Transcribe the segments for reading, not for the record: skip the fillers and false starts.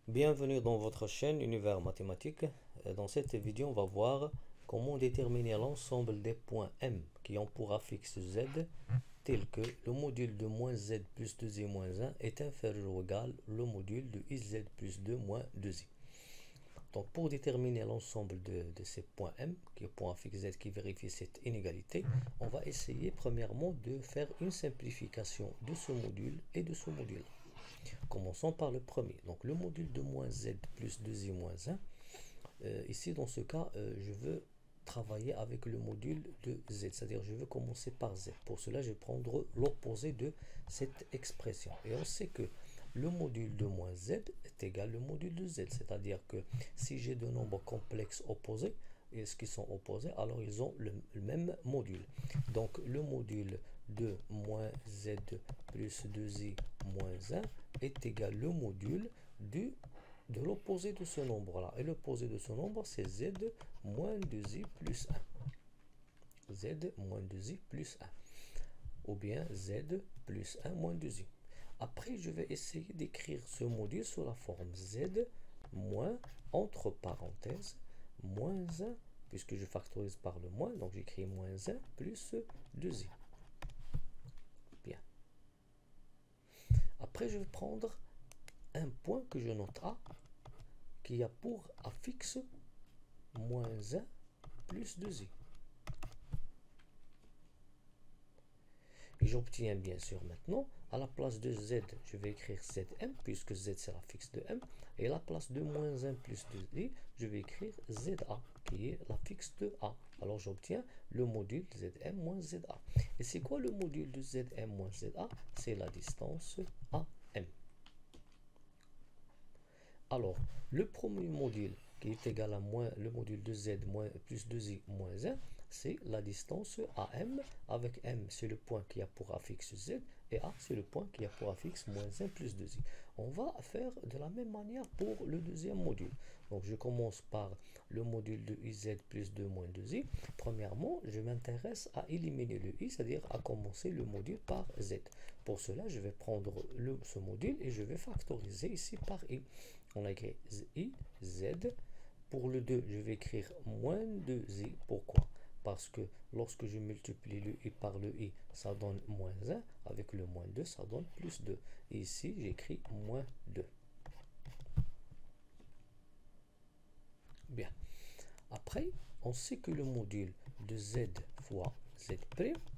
Bienvenue dans votre chaîne Univers Mathématique. Dans cette vidéo, on va voir comment déterminer l'ensemble des points M qui ont pour affixe Z, tel que le module de moins Z plus 2i moins 1 est inférieur ou égal au module de IZ plus 2 moins 2i. Donc pour déterminer l'ensemble de ces points M, qui est point affixe Z qui vérifie cette inégalité, on va essayer premièrement de faire une simplification de ce module et de ce module. Commençons par le premier. Donc le module de moins Z plus 2i moins 1. Ici dans ce cas, je veux travailler avec le module de Z, c'est-à-dire je veux commencer par Z. Pour cela, je vais prendre l'opposé de cette expression. Et on sait que le module de moins Z est égal au module de Z, c'est-à-dire que si j'ai deux nombres complexes opposés, et ce qui sont opposés, alors ils ont le même module. Donc le module de moins Z plus 2i moins 1 est égal au module de l'opposé de ce nombre-là. Et l'opposé de ce nombre, c'est Z moins 2i plus 1. Z moins 2i plus 1. Ou bien Z plus 1 moins 2i. Après, je vais essayer d'écrire ce module sous la forme Z moins, entre parenthèses, moins 1, puisque je factorise par le moins, donc j'écris moins 1 plus 2i. Bien. Après, je vais prendre un point que je note A, qui a pour affixe moins 1 plus 2i. Et j'obtiens bien sûr maintenant, à la place de Z, je vais écrire Zm, puisque Z c'est l'affixe de M. Et à la place de moins 1 plus 2i, je vais écrire Za, qui est l'affixe de A. Alors j'obtiens le module Zm moins Za. Et c'est quoi le module de Zm moins Za? C'est la distance AM. Alors, le premier module qui est égal à moins le module de Z moins plus 2i moins 1, c'est la distance AM, avec M c'est le point qui a pour affixe Z et A c'est le point qui a pour affixe moins 1 plus 2i. On va faire de la même manière pour le deuxième module. Donc je commence par le module de IZ plus 2 moins 2i. Premièrement, je m'intéresse à éliminer le I, c'est-à-dire à commencer le module par Z. Pour cela, je vais prendre ce module et je vais factoriser ici par I. On a écrit I, Z. Pour le 2, je vais écrire moins 2i. Pourquoi? Parce que lorsque je multiplie le i par le i, ça donne moins 1. Avec le moins 2, ça donne plus 2. Et ici, j'écris moins 2. Bien. Après, on sait que le module de z fois z',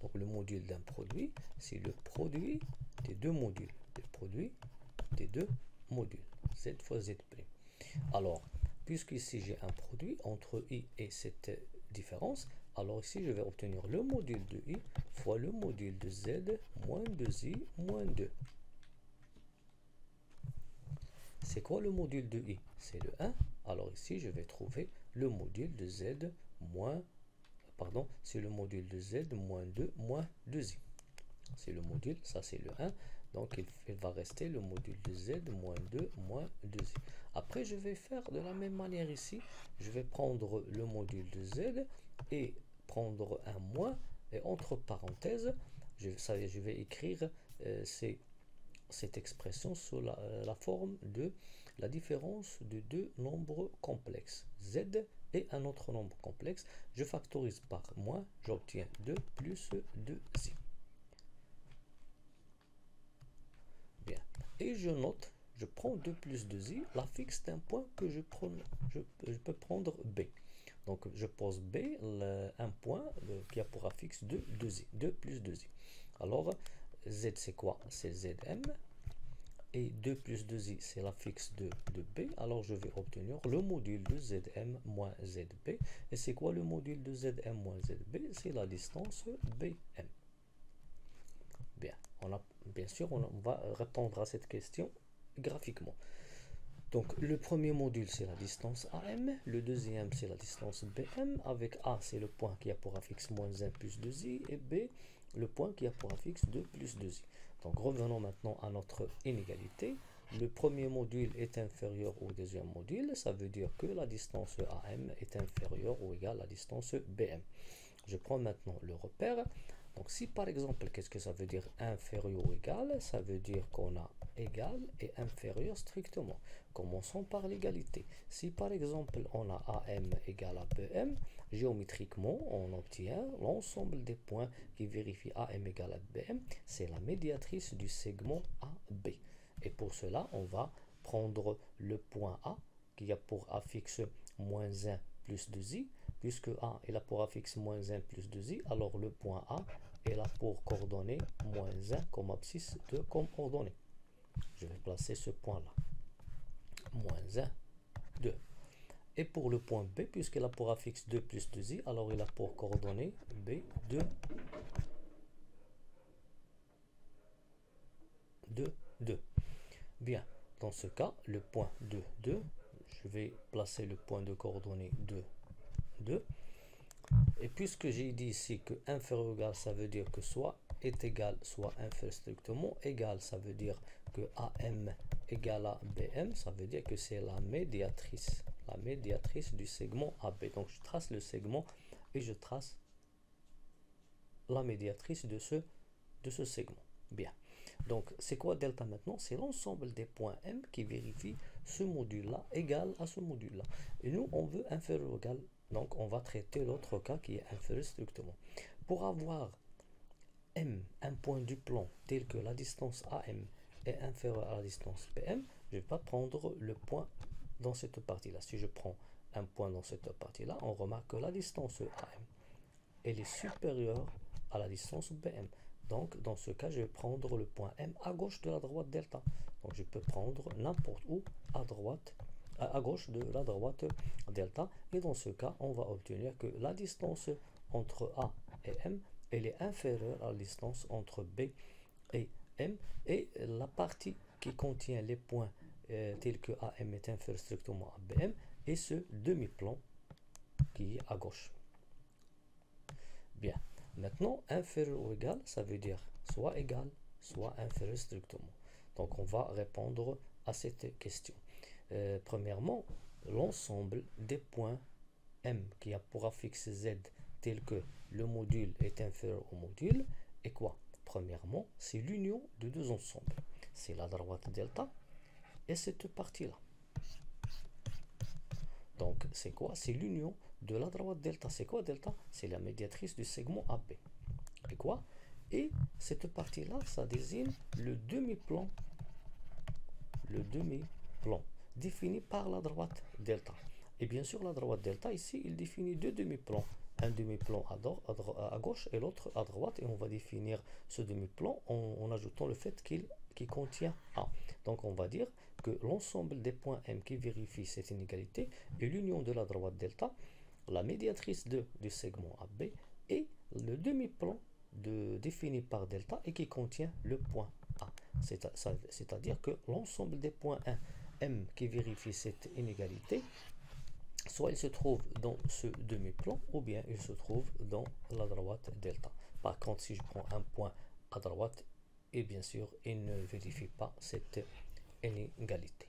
donc le module d'un produit, c'est le produit des deux modules. Le produit des deux modules. Z fois z'. Alors, puisqu'ici j'ai un produit entre i et cette différence, alors ici je vais obtenir le module de i fois le module de z moins 2i moins 2. C'est quoi le module de i? C'est le 1. Alors ici je vais trouver le module de z moins, pardon, c'est le module de z moins 2 moins 2i. C'est le module, ça c'est le 1. Donc il va rester le module de z moins 2 moins 2i. Après je vais faire de la même manière ici. Je vais prendre le module de z et prendre un moins. Et entre parenthèses, je vais écrire cette expression sous la forme de la différence de deux nombres complexes. Z et un autre nombre complexe. Je factorise par moins. J'obtiens 2 plus 2i. Bien. Et je note, je prends 2 plus 2i, l'affixe d'un point que je peux prendre B. Donc je pose B, un point qui a pour affixe 2i, 2 plus 2i. Alors Z c'est quoi? C'est Zm. Et 2 plus 2i c'est l'affixe de B. Alors je vais obtenir le module de Zm moins Zb. Et c'est quoi le module de Zm moins Zb? C'est la distance Bm. Bien, bien sûr, on va répondre à cette question graphiquement. Donc, le premier module, c'est la distance AM. Le deuxième, c'est la distance BM. Avec A, c'est le point qui a pour affixe moins 1 plus 2i. Et B, le point qui a pour affixe 2 plus 2i. Donc, revenons maintenant à notre inégalité. Le premier module est inférieur au deuxième module. Ça veut dire que la distance AM est inférieure ou égale à la distance BM. Je prends maintenant le repère. Donc si par exemple, qu'est-ce que ça veut dire inférieur ou égal? Ça veut dire qu'on a égal et inférieur strictement. Commençons par l'égalité. Si par exemple on a AM égale à BM, géométriquement on obtient l'ensemble des points qui vérifient AM égale à BM, c'est la médiatrice du segment AB. Et pour cela, on va prendre le point A qui a pour affixe moins 1 plus 2i, puisque A est là pour affixe moins 1 plus 2i, alors le point A est là pour coordonner moins 1 comme abscisse 2 comme ordonnée. Je vais placer ce point-là. Moins 1, 2. Et pour le point B, puisqu'il a pour affixe 2 plus 2i, alors il a pour coordonnées B, 2, 2, 2. Bien, dans ce cas, le point 2, 2, je vais placer le point de coordonnées 2, 2. Et puisque j'ai dit ici que inférieur ou égal, ça veut dire que soit est égal, soit inférieur strictement. Égal, ça veut dire que AM égale à BM, ça veut dire que c'est la médiatrice du segment AB. Donc je trace le segment et je trace la médiatrice de ce segment. Bien. Donc c'est quoi delta maintenant? C'est l'ensemble des points M qui vérifient ce module-là égal à ce module-là. Et nous, on veut inférieur ou égal. Donc on va traiter l'autre cas qui est inférieur strictement. Pour avoir M, un point du plan tel que la distance AM est inférieure à la distance PM, je ne vais pas prendre le point dans cette partie-là. Si je prends un point dans cette partie-là, on remarque que la distance AM elle est supérieure à la distance BM. Donc dans ce cas, je vais prendre le point M à gauche de la droite delta. Donc je peux prendre n'importe où à droite, à gauche de la droite delta. Et dans ce cas, on va obtenir que la distance entre A et M elle est inférieure à la distance entre B et M, et la partie qui contient les points tels que AM est inférieur strictement à BM et ce demi-plan qui est à gauche. Bien, maintenant inférieur ou égal, ça veut dire soit égal, soit inférieur strictement. Donc on va répondre à cette question. Premièrement, l'ensemble des points M qui a pour affixe Z tel que le module est inférieur au module est quoi? Premièrement, c'est l'union de deux ensembles. C'est la droite delta et cette partie-là. Donc c'est quoi? C'est l'union de la droite delta. C'est quoi delta? C'est la médiatrice du segment AB. Et quoi? Et cette partie-là, ça désigne le demi-plan défini par la droite delta. Et bien sûr, la droite delta, ici, il définit deux demi-plans. Un demi-plan à gauche et l'autre à droite. Et on va définir ce demi-plan en ajoutant le fait qu'il contient A. Donc on va dire que l'ensemble des points M qui vérifient cette inégalité est l'union de la droite delta, la médiatrice du segment AB et le demi-plan défini par delta et qui contient le point A. C'est-à-dire que l'ensemble des points M qui vérifient cette inégalité, soit il se trouve dans ce demi-plan ou bien il se trouve dans la droite delta. Par contre, si je prends un point à droite, et bien sûr, il ne vérifie pas cette inégalité.